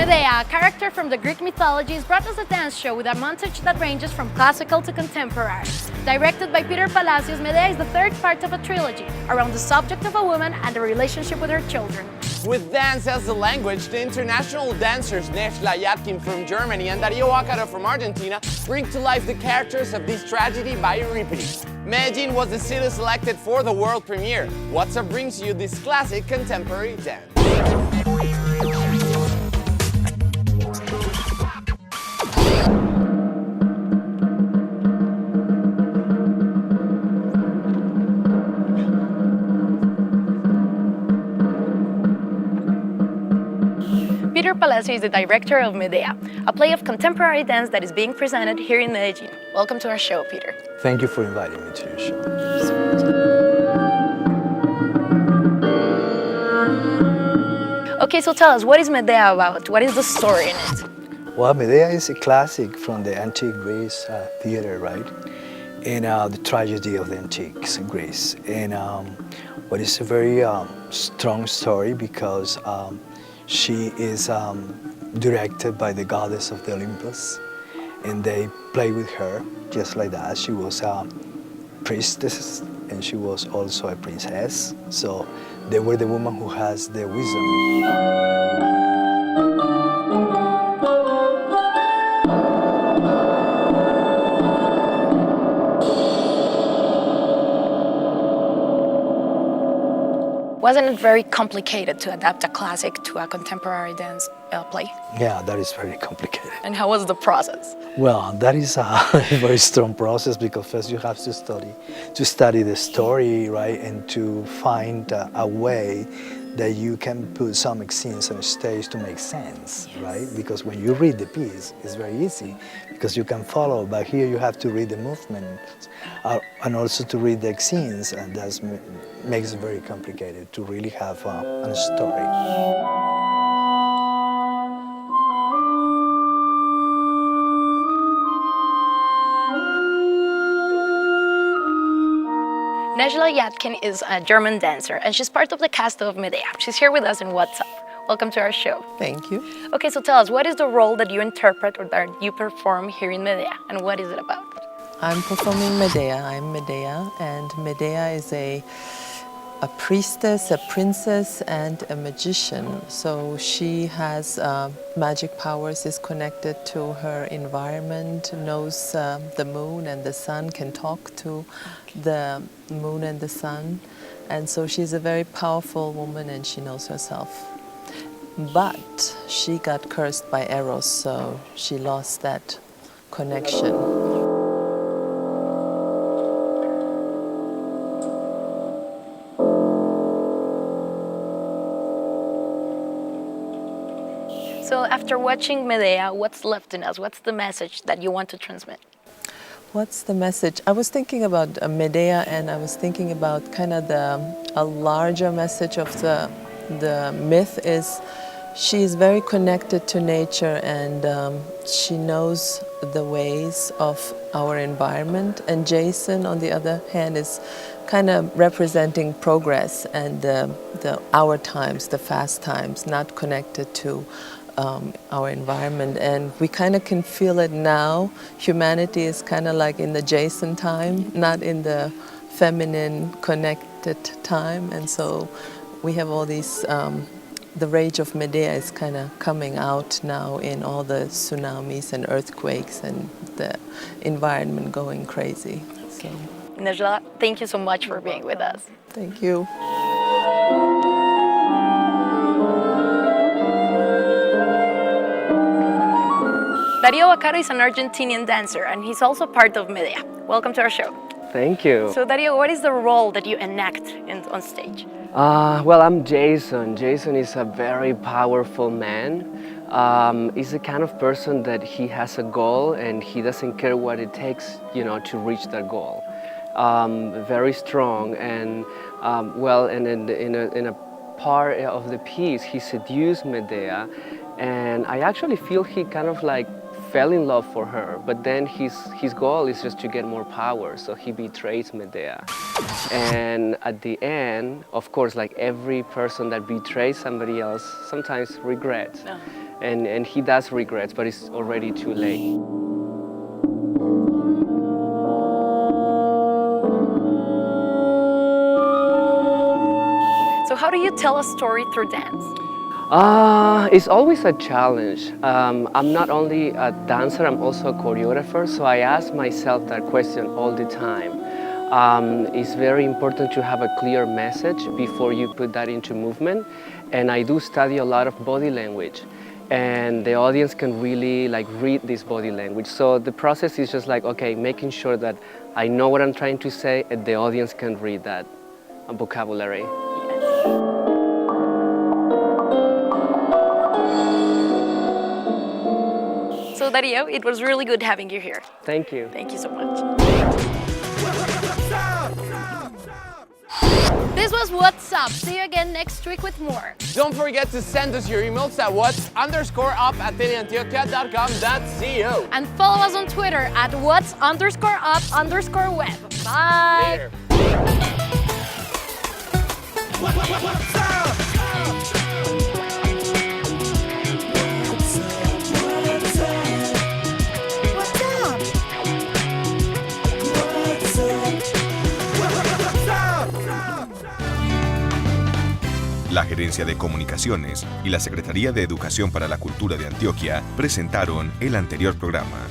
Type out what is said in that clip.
Medea, a character from the Greek mythology, is brought as a dance show with a montage that ranges from classical to contemporary. Directed by Peter Palacio, Medea is the third part of a trilogy around the subject of a woman and the relationship with her children. With dance as the language, the international dancers Nejla Yatkin from Germany and Darío Vaccaro from Argentina bring to life the characters of this tragedy by Eurípides. Medellín was the city selected for the world premiere. What's Up brings you this classic contemporary dance. Peter Palacio is the director of Medea, a play of contemporary dance that is being presented here in Medellín. Welcome to our show, Peter. Thank you for inviting me to your show. Okay, so tell us, what is Medea about? What is the story in it? Well, Medea is a classic from the antique Greece theater, right? And the tragedy of the antique Greece. And what is a very strong story because she is directed by the goddess of the Olympus, and they play with her just like that. She was a priestess, and she was also a princess. So they were the woman who has the wisdom. Wasn't it very complicated to adapt a classic to a contemporary dance play? Yeah, that is very complicated. And how was the process? Well, that is a very strong process because first you have to study the story, right, and to find a way that you can put some scenes on stage to make sense, yes. Right? Because when you read the piece, it's very easy because you can follow, but here you have to read the movement and also to read the scenes, and that makes it very complicated to really have a story. Nejla Yatkin is a German dancer, and she's part of the cast of Medea. She's here with us in What's Up. Welcome to our show. Thank you. Okay, so tell us, what is the role that you interpret or that you perform here in Medea, and what is it about? I'm performing Medea. I'm Medea, and Medea is a priestess, a princess, and a magician. So she has magic powers, is connected to her environment, knows the moon and the sun, can talk to the moon and the sun. And so she's a very powerful woman and she knows herself. But she got cursed by Eros, so she lost that connection. So after watching Medea, what's left in us? What's the message that you want to transmit? What's the message? I was thinking about Medea, and I was thinking about kind of a larger message of the myth is she is very connected to nature, and she knows the ways of our environment. And Jason, on the other hand, is kind of representing progress and our times, the fast times, not connected to our environment, and we kind of can feel it now. Humanity is kind of like in the Jason time, not in the feminine connected time, and so we have all these, the rage of Medea is kind of coming out now in all the tsunamis and earthquakes and the environment going crazy. So. Nejla, thank you so much for being with us. Thank you. Darío Vaccaro is an Argentinian dancer, and he's also part of Medea. Welcome to our show. Thank you. So Darío, what is the role that you enact on stage? Well, I'm Jason. Jason is a very powerful man. He's the kind of person that he has a goal and he doesn't care what it takes, to reach that goal. Very strong and and in a part of the piece, he seduced Medea, and I actually feel he kind of like fell in love for her, but then his goal is just to get more power, so he betrays Medea. And at the end, of course, like every person that betrays somebody else sometimes regrets. And he does regrets, but it's already too late. So how do you tell a story through dance? It's always a challenge. I'm not only a dancer, I'm also a choreographer, so I ask myself that question all the time. It's very important to have a clear message before you put that into movement, and I do study a lot of body language, and the audience can really read this body language. So the process is just okay, making sure that I know what I'm trying to say and the audience can read that vocabulary. So Darío, it was really good having you here. Thank you. Thank you so much. This was What's Up. See you again next week with more. Don't forget to send us your emails at whats_up@teleantioquia.com.co. And follow us on Twitter at whats_up_web. Bye. Later. La Gerencia de Comunicaciones y la Secretaría de Educación para la Cultura de Antioquia presentaron el anterior programa.